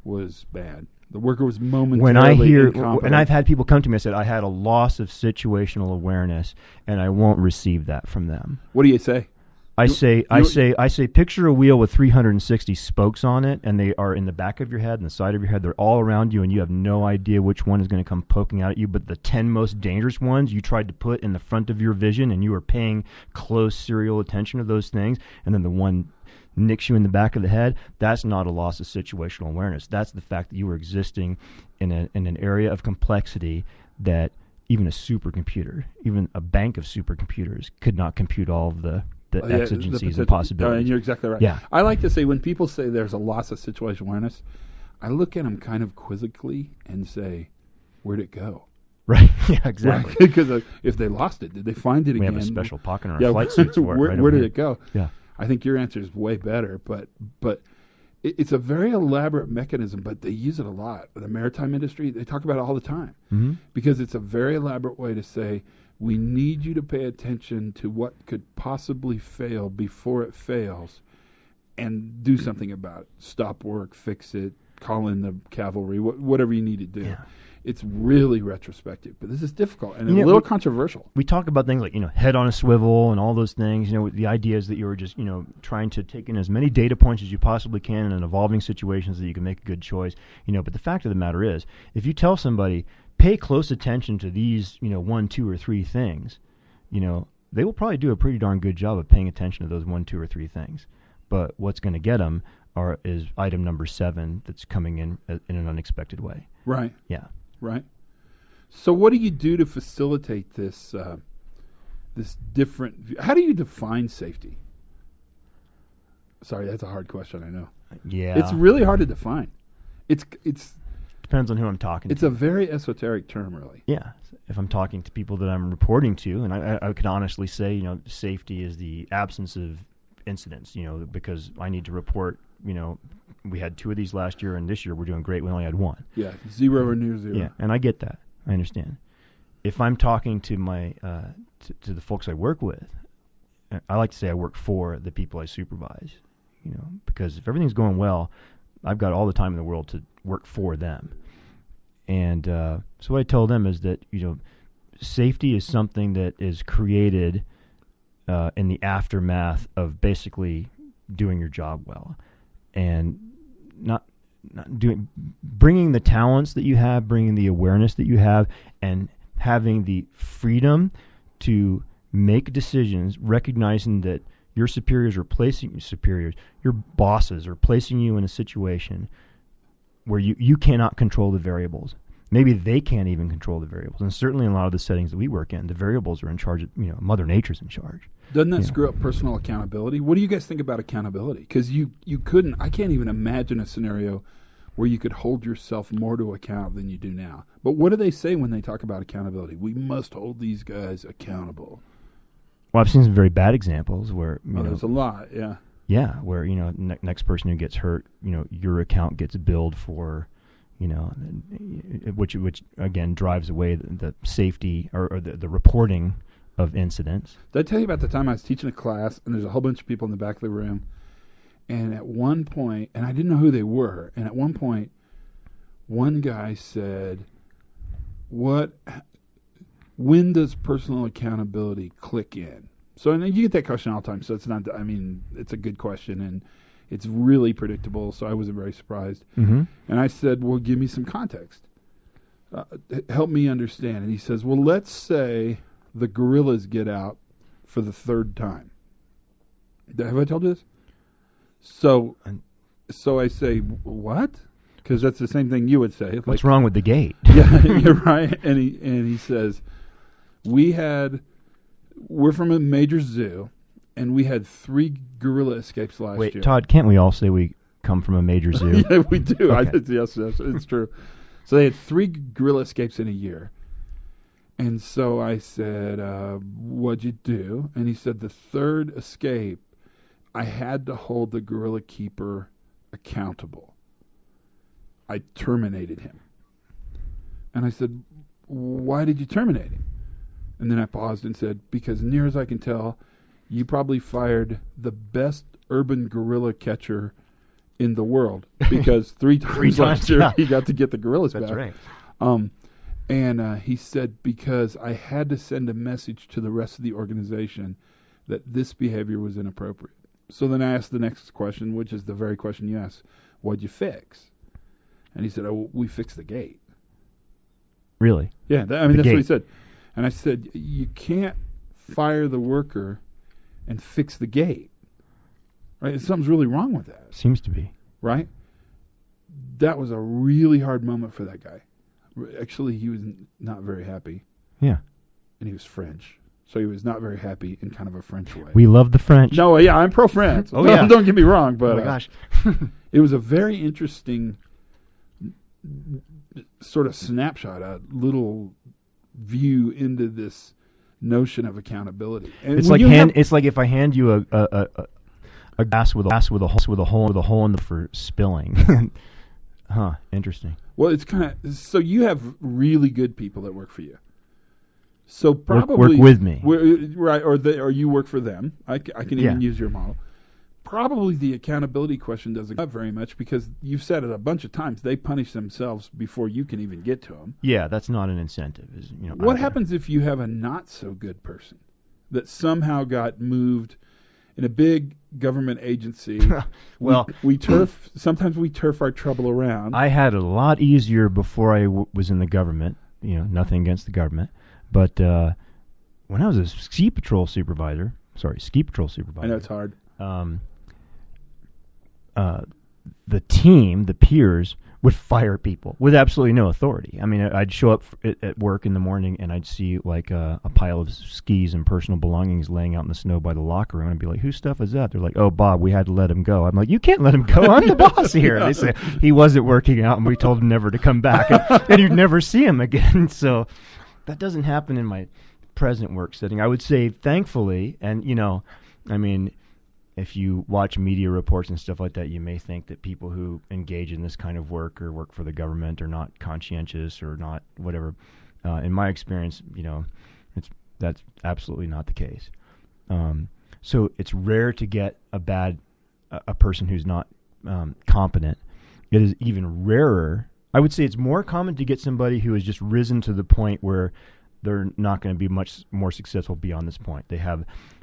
was bad. The worker was momentarily incompetent. And I've had people come to me and said, I had a loss of situational awareness, and I won't receive that from them. What do you say? I say, picture a wheel with 360 spokes on it, and they are in the back of your head and the side of your head. They're all around you, and you have no idea which one is going to come poking out at you. But the 10 most dangerous ones you tried to put in the front of your vision, and you were paying close serial attention to those things, and then the one nicks you in the back of the head. That's not a loss of situational awareness. That's the fact that you were existing in an area of complexity that even a supercomputer, even a bank of supercomputers, could not compute all of the exigencies and possibilities. And you're exactly right. Yeah. I like to say when people say there's a loss of situational awareness, I look at them kind of quizzically and say, where'd it go? Right. Yeah, exactly. Right? Because if they lost it, did they find it again? We have a special pocket in our flight suits for it. Where did it go? Yeah. I think your answer is way better, but it's a very elaborate mechanism, but they use it a lot. The maritime industry, they talk about it all the time because it's a very elaborate way to say, we need you to pay attention to what could possibly fail before it fails and do something about it. Stop work, fix it, call in the cavalry, whatever you need to do. Yeah. It's really retrospective, but this is difficult and a little controversial. We talk about things like, head on a swivel and all those things. The idea is that you were just, trying to take in as many data points as you possibly can in evolving situations that you can make a good choice. But the fact of the matter is, if you tell somebody, pay close attention to these, 1, 2, or 3 things, they will probably do a pretty darn good job of paying attention to those 1, 2, or 3 things. But what's going to get them is item number 7 that's coming in an unexpected way. Right. Yeah. Right. So what do you do to facilitate this this different view? How do you define safety? Sorry, that's a hard question, I know. Yeah. It's really hard to define. It's depends on who I'm talking to. It's a very esoteric term, really. Yeah. If I'm talking to people that I'm reporting to, and I could honestly say, safety is the absence of incidents, because I need to report, we had 2 of these last year, and this year we're doing great. We only had 1. Yeah, 0 or near 0. Yeah, and I get that. I understand. If I'm talking to my to the folks I work with, I like to say I work for the people I supervise, because if everything's going well, I've got all the time in the world to work for them. And so what I tell them is that, safety is something that is created in the aftermath of basically doing your job well. And not bringing the talents that you have, bringing the awareness that you have, and having the freedom to make decisions, recognizing that your superiors, your bosses are placing you in a situation where you cannot control the variables. Maybe they can't even control the variables. And certainly in a lot of the settings that we work in, the variables are in charge of, Mother Nature's in charge. Doesn't that screw up personal accountability? What do you guys think about accountability? Because I can't even imagine a scenario where you could hold yourself more to account than you do now. But what do they say when they talk about accountability? We must hold these guys accountable. Well, I've seen some very bad examples where, there's a lot, yeah. Yeah, where, next person who gets hurt, your account gets billed for, which again drives away the safety or the reporting of incidents. Did I tell you about the time I was teaching a class and there's a whole bunch of people in the back of the room, and at one point, and I didn't know who they were, and at one point, one guy said, when does personal accountability click in? So, and you get that question all the time, so it's not, it's a good question, and it's really predictable, so I wasn't very surprised. Mm-hmm. And I said, well, give me some context. Help me understand. And he says, well, let's say the gorillas get out for the 3rd time. Have I told you this? So I say, what? Because that's the same thing you would say. What's wrong with the gate? Yeah, you're right. And he says, we're from a major zoo, and we had 3 gorilla escapes last year. Wait, Todd, can't we all say we come from a major zoo? Yeah, we do. Okay. Yes, it's true. So they had 3 gorilla escapes in a year. And so I said, what'd you do? And he said, the 3rd escape, I had to hold the gorilla keeper accountable. I terminated him. And I said, why did you terminate him? And then I paused and said, because near as I can tell, you probably fired the best urban gorilla catcher in the world, because 3 times last year he got to get the gorillas back. That's right. And he said, because I had to send a message to the rest of the organization that this behavior was inappropriate. So then I asked the next question, which is the very question you asked, what'd you fix? And he said, we fixed the gate. Really? Yeah, that's what he said. And I said, you can't fire the worker and fix the gate. Right? Something's really wrong with that. Seems to be. Right? That was a really hard moment for that guy. Actually, he was not very happy. Yeah. And he was French. So he was not very happy in kind of a French way. We love the French. No, yeah, I'm pro-France. Oh, yeah. Don't get me wrong. But, oh, my gosh. It was a very interesting sort of snapshot, a little view into this notion of accountability. And it's like it's like if I hand you a glass with a hole in the for spilling. Huh, interesting. Well, it's kind of, so you have really good people that work for you. So probably work with me. Right, or you work for them. I can even use your model. Probably the accountability question doesn't come up very much because you've said it a bunch of times. They punish themselves before you can even get to them. Yeah, that's not an incentive. What happens if you have a not so good person that somehow got moved in a big government agency? Well, sometimes we turf our trouble around. I had it a lot easier before I was in the government. Nothing against the government, but when I was a ski patrol supervisor, I know it's hard. The team, the peers, would fire people with absolutely no authority. I mean, I'd show up at work in the morning and I'd see like a pile of skis and personal belongings laying out in the snow by the locker room. And I'd be like, whose stuff is that? They're like, oh, Bob, we had to let him go. I'm like, you can't let him go. I'm the boss here. They say he wasn't working out and we told him never to come back. And you'd never see him again. So that doesn't happen in my present work setting. I would say, thankfully, and, if you watch media reports and stuff like that, you may think that people who engage in this kind of work or work for the government are not conscientious or not whatever. In my experience, that's absolutely not the case. So it's rare to get a person who's not competent. It is even rarer. I would say it's more common to get somebody who has just risen to the point where they're not going to be much more successful beyond this point.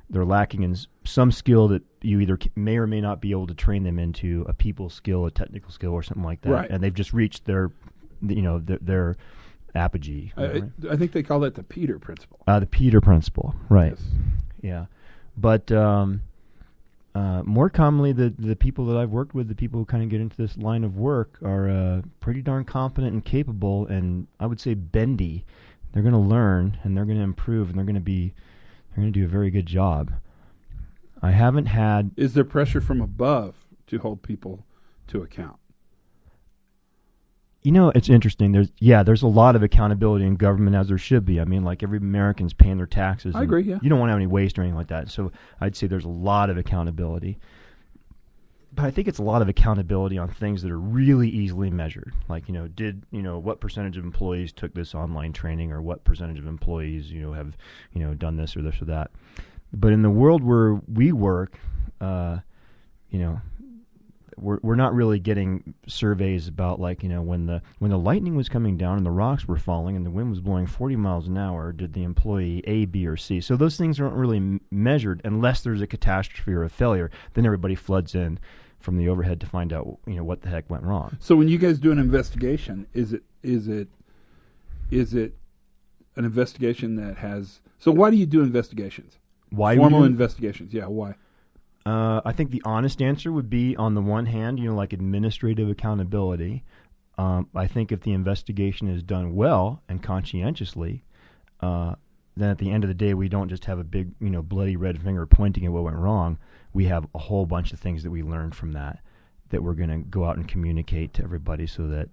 They're lacking in some skill that you either may or may not be able to train them into, a people skill, a technical skill, or something like that. Right. And they've just reached their apogee. I think they call that the Peter principle. The Peter principle, right. Yes. Yeah. But more commonly, the people that I've worked with, the people who kind of get into this line of work are pretty darn competent and capable, and I would say bendy. They're going to learn, and they're going to improve, and they're going to do a very good job. I haven't had... Is there pressure from above to hold people to account? It's interesting. There's a lot of accountability in government, as there should be. I mean, like every American's paying their taxes. I agree, yeah. You don't want to have any waste or anything like that. So I'd say there's a lot of accountability. But I think it's a lot of accountability on things that are really easily measured. Like, what percentage of employees took this online training, or what percentage of employees, have, done this or this or that. But in the world where we work, we're not really getting surveys about when the lightning was coming down and the rocks were falling and the wind was blowing 40 miles an hour, did the employee A, B, or C? So those things aren't really measured unless there's a catastrophe or a failure. Then everybody floods in from the overhead to find out what the heck went wrong. So when you guys do an investigation, is it an investigation that has? So why do you do investigations? Why formal investigations? Yeah, why? I think the honest answer would be, on the one hand, like administrative accountability. I think if the investigation is done well and conscientiously, then at the end of the day, we don't just have a big, bloody red finger pointing at what went wrong. We have a whole bunch of things that we learned from that we're going to go out and communicate to everybody so that,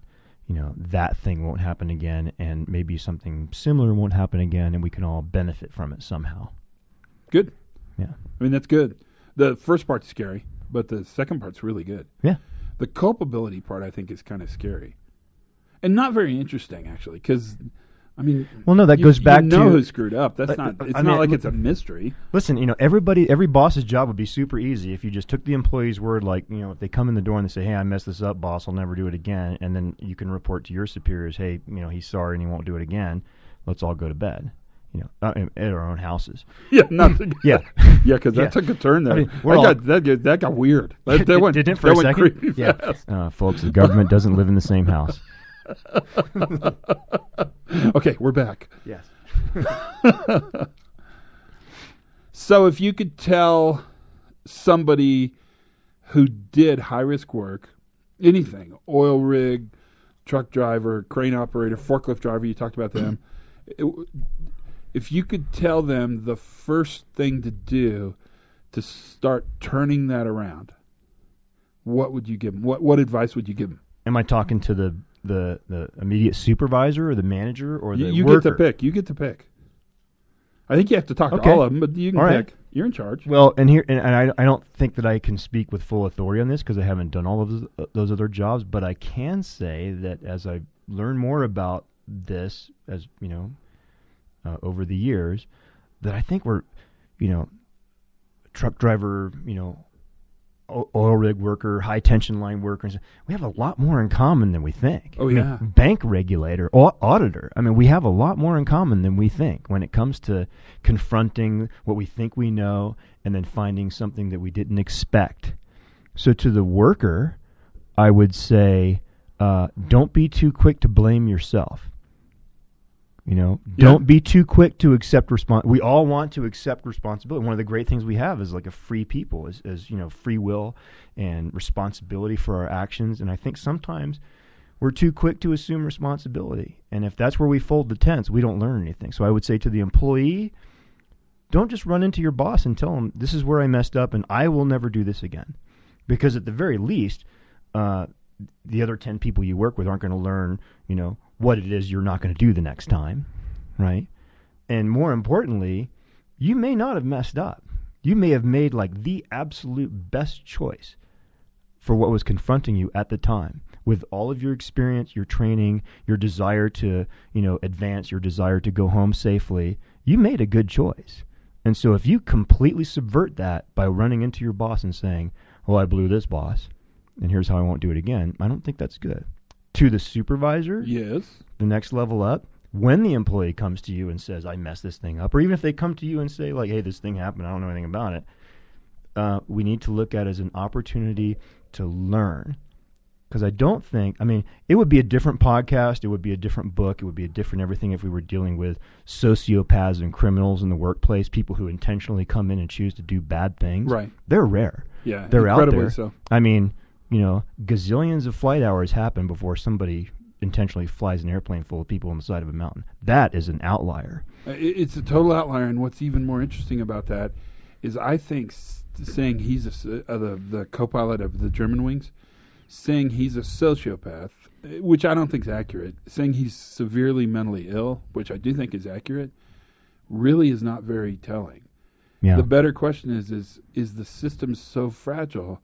that thing won't happen again, and maybe something similar won't happen again, and we can all benefit from it somehow. Good. Yeah. I mean, that's good. The first part's scary, but the second part's really good. Yeah. The culpability part, I think, is kind of scary. And not very interesting, actually, because, well, no, that goes back to who screwed up. That's not. It's not like it's a mystery. Listen, every boss's job would be super easy if you just took the employee's word. Like, if they come in the door and they say, "Hey, I messed this up, boss. I'll never do it again," and then you can report to your superiors, "Hey, he's sorry and he won't do it again. Let's all go to bed." At our own houses. Yeah, nothing. Yeah, because that took a turn there. That got weird. That went, didn't it for a second? Creepy fast. Folks, the government doesn't live in the same house. Okay, we're back. Yes. So if you could tell somebody who did high-risk work, anything, oil rig, truck driver, crane operator, forklift driver, you talked about them, if you could tell them the first thing to do to start turning that around, what would you give them? What advice would you give them? Am I talking to the immediate supervisor or the manager or the you worker? Get to pick. You get to pick. I think you have to talk to all of them, but you can pick. You're in charge. Well, and I don't think that I can speak with full authority on this because I haven't done all of those other jobs, but I can say that as I learn more about this, as you know, over the years, that I think we're, truck driver, oil rig worker, high tension line workers, we have a lot more in common than we think. Oh, yeah. Bank regulator, auditor. I mean, we have a lot more in common than we think when it comes to confronting what we think we know and then finding something that we didn't expect. So to the worker, I would say, don't be too quick to blame yourself. Don't be too quick to accept we all want to accept responsibility. One of the great things we have is like a free people, is free will and responsibility for our actions. And I think sometimes we're too quick to assume responsibility. And if that's where we fold the tents, we don't learn anything. So I would say to the employee, don't just run into your boss and tell him, this is where I messed up and I will never do this again. Because at the very least, the other 10 people you work with aren't going to learn, what it is you're not going to do the next time, right? And more importantly, you may not have messed up. You may have made like the absolute best choice for what was confronting you at the time. With all of your experience, your training, your desire to, advance, your desire to go home safely, you made a good choice. And so if you completely subvert that by running into your boss and saying, well, I blew this boss, and here's how I won't do it again, I don't think that's good. To the supervisor, yes, the next level up, when the employee comes to you and says, I messed this thing up, or even if they come to you and say, like, hey, this thing happened, I don't know anything about it, we need to look at it as an opportunity to learn. Because I don't think, it would be a different podcast, it would be a different book, it would be a different everything if we were dealing with sociopaths and criminals in the workplace, people who intentionally come in and choose to do bad things. Right. They're rare. Yeah, they're incredibly out there. so. Gazillions of flight hours happen before somebody intentionally flies an airplane full of people on the side of a mountain. That is an outlier. It's a total outlier, and what's even more interesting about that is I think saying he's the co-pilot of the Germanwings, saying he's a sociopath, which I don't think is accurate, saying he's severely mentally ill, which I do think is accurate, really is not very telling. Yeah. The better question is the system so fragile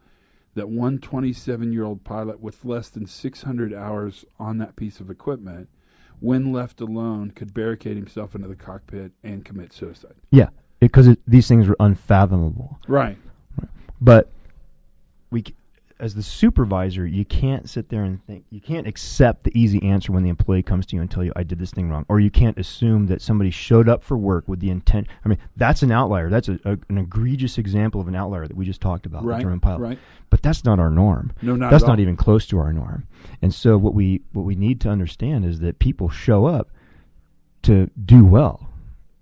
that one 27-year-old pilot with less than 600 hours on that piece of equipment, when left alone, could barricade himself into the cockpit and commit suicide? Yeah, because these things are unfathomable. Right. But as the supervisor, you can't sit there and think, you can't accept the easy answer when the employee comes to you and tell you, I did this thing wrong. Or you can't assume that somebody showed up for work with the intent. That's an outlier. That's an egregious example of an outlier that we just talked about, the German pilot. Right. But that's not our norm. No, not That's at all. not even close to our norm. And so what we need to understand is that people show up to do well.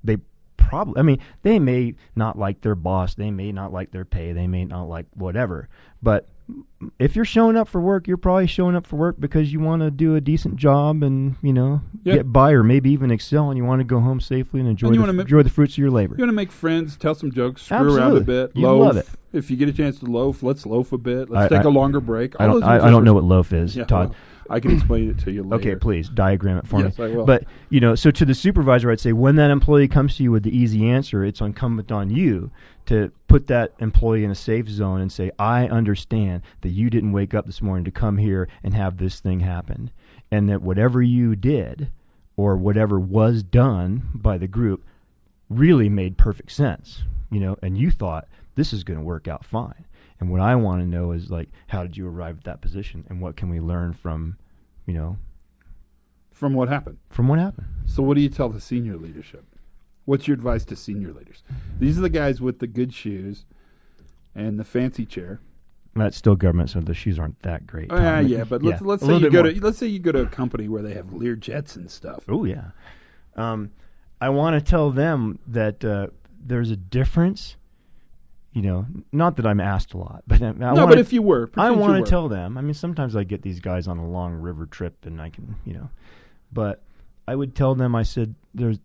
They probably, they may not like their boss, they may not like their pay, they may not like whatever, but if you're showing up for work, you're probably showing up for work because you want to do a decent job and, get by or maybe even excel, and you want to go home safely and enjoy the fruits of your labor. You want to make friends, tell some jokes, screw Absolutely. around a bit, You loaf. love it. If you get a chance to loaf, let's loaf a bit. Let's take a longer break. I don't know what loaf is, Yeah, Todd. well, I can explain it to you later. Okay, please, diagram it for me. Yes, I will. But, so to the supervisor, I'd say when that employee comes to you with the easy answer, it's incumbent on you to put that employee in a safe zone and say, I understand that you didn't wake up this morning to come here and have this thing happen. And that whatever you did or whatever was done by the group really made perfect sense, and you thought this is going to work out fine. And what I want to know is, like, how did you arrive at that position, and what can we learn from, From what happened. From what happened. So what do you tell the senior leadership? What's your advice to senior leaders? These are the guys with the good shoes and the fancy chair. That's still government, so the shoes aren't that great. Yeah, but let's say you go to a company where they have Lear jets and stuff. Oh yeah. I want to tell them that there's a difference. Not that I'm asked a lot, but but if you were, I want to tell them. Sometimes I get these guys on a long river trip, and I can, but I would tell them. I said, there's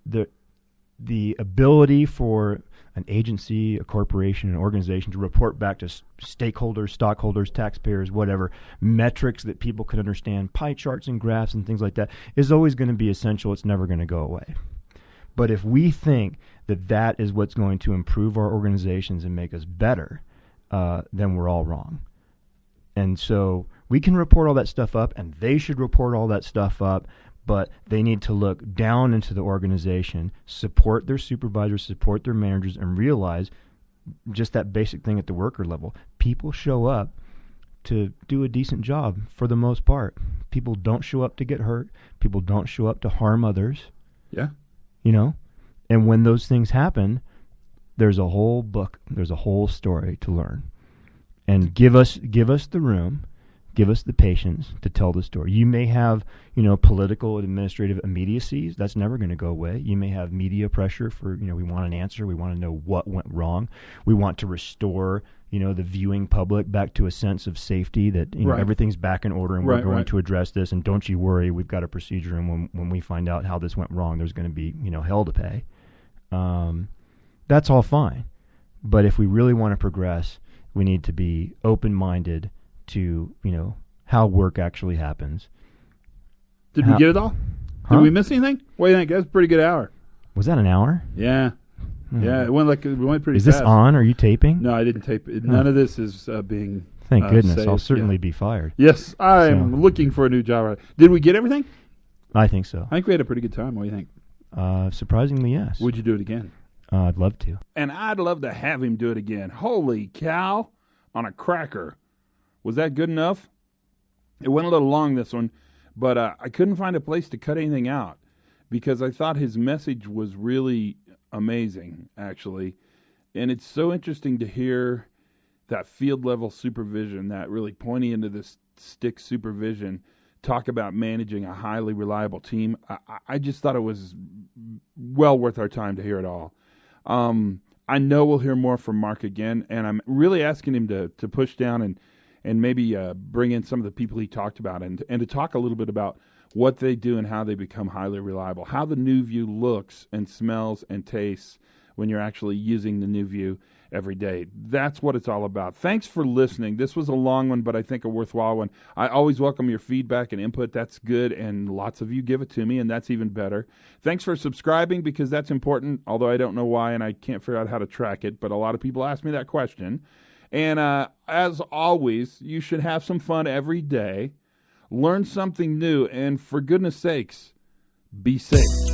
the ability for an agency, a corporation, an organization to report back to stakeholders, stockholders, taxpayers, whatever, metrics that people can understand, pie charts and graphs and things like that, is always going to be essential. It's never going to go away. But if we think that that is what's going to improve our organizations and make us better, then we're all wrong. And so we can report all that stuff up, and they should report all that stuff up, but they need to look down into the organization, support their supervisors, support their managers, and realize just that basic thing at the worker level. People show up to do a decent job for the most part. People don't show up to get hurt. People don't show up to harm others. Yeah. You know? And when those things happen, there's a whole book, there's a whole story to learn. And give us the room, give us the patience to tell the story. You may have, political and administrative immediacies. That's never going to go away. You may have media pressure for, we want an answer. We want to know what went wrong. We want to restore, the viewing public back to a sense of safety that, everything's back in order and we're going to address this. And don't you worry, we've got a procedure. And when we find out how this went wrong, there's going to be, hell to pay. That's all fine. But if we really want to progress, we need to be open-minded to, how work actually happens. Did we get it all? Did we miss anything? What do you think? That was a pretty good hour. Was that an hour? Yeah. Yeah, it went pretty fast. Is this fast. On? Are you taping? No, I didn't tape it. None of this is being Thank goodness. saved. I'll certainly be fired. Yes, I'm looking for a new job. Did we get everything? I think so. I think we had a pretty good time. What do you think? Surprisingly, yes. Would you do it again? I'd love to. And I'd love to have him do it again. Holy cow, on a cracker. Was that good enough? It went a little long, this one, but I couldn't find a place to cut anything out because I thought his message was really amazing, actually. And it's so interesting to hear that field-level supervision, that really pointing into this stick supervision, talk about managing a highly reliable team. I just thought it was well worth our time to hear it all. I know we'll hear more from Marc again, and I'm really asking him to push down and maybe bring in some of the people he talked about and to talk a little bit about what they do and how they become highly reliable, how the new view looks and smells and tastes when you're actually using the new view every day. That's what it's all about. Thanks for listening. This was a long one, but I think a worthwhile one. I always welcome your feedback and input. That's good, and lots of you give it to me, and that's even better. Thanks for subscribing because that's important, although I don't know why, and I can't figure out how to track it, but a lot of people ask me that question. And as always, you should have some fun every day. Learn something new, and for goodness sakes, be safe.